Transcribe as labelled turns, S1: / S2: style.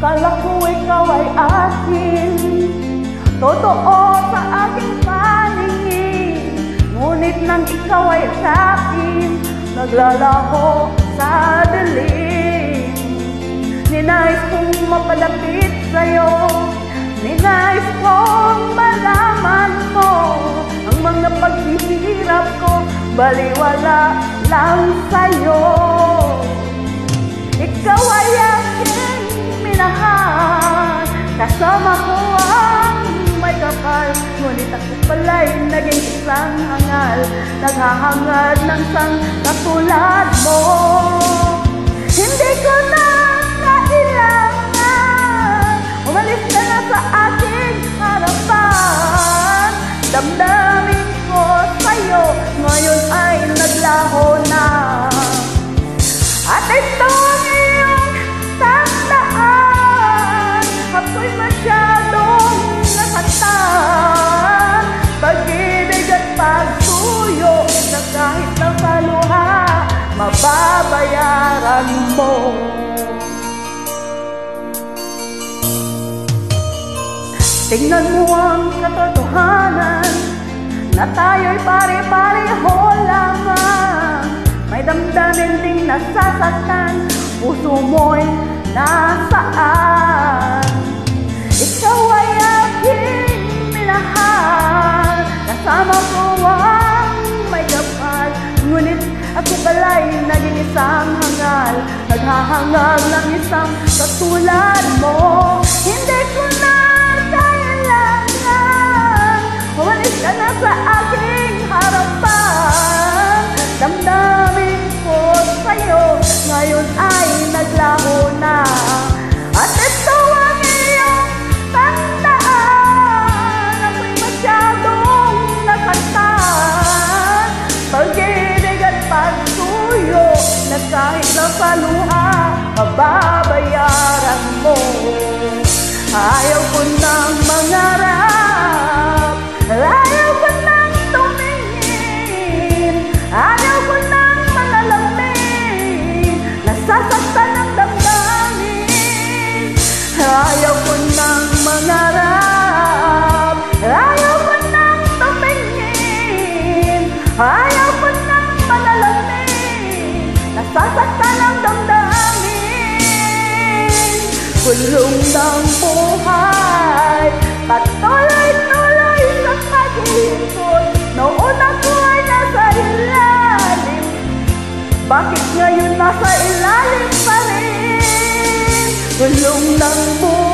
S1: Akala ko ikaw ay akin, totoo sa aking paningin. Ngunit nang ikaw ay sakin, naglalaho sa dilim. Ninais kong mapalapit sa'yo, ninais kong malaman mo ang mga paghihirap ko, baliwala lang sa'yo. Ikaw ay aking minahal, kasama ko ang may kapal. Ngunit ako pala'y naging isang hangal, naghahangad ng sang katulad mo. Hindi ko na kailangan, umalis ka na sa aking harapan. Damdamin ko sa'yo, ngayon ay naglaho na. At ito ang iyong tandaan, ako'y masyadong nasaktan. Pag-ibig at pagsuyo na kahit na sa luha, mababayaran mo. Tingnan mo ang katotohanan, na tayo'y pare-pareho lamang. May damdamin ding nasasaktan, puso mo'y nasaan. Ikaw ay aking minahal, kasama ko ang may kapal. Ngunit ako pala'y naging isang hangal, naghahangag ng isang katulad mo. Hindi ko na kailangan, umalis ka na sa aking harapan. Damdamin ko sa'yo, ngayon ay naglaho na. At ito ang iyong tandaan, ako'y masyadong nasaktan. Pag-ibig at pagsuyo na kahit na sa luha, mababayaran mo. Ayaw ko nang mangarap, ayaw ko nang tumingin, ayaw ko nang manalamin, nasasaktan ang damdamin. Ayaw ko nang mangarap, ayaw ko nang tumingin, ayaw ko nang manalamin, nasasaktan ang damdamin. Kulong ng buhay, patuloy-tuloy sa pag-ikot. Noon ako ay nasa ilalim, bakit ngayon nasa ilalim pa rin? Kulong ng buhay.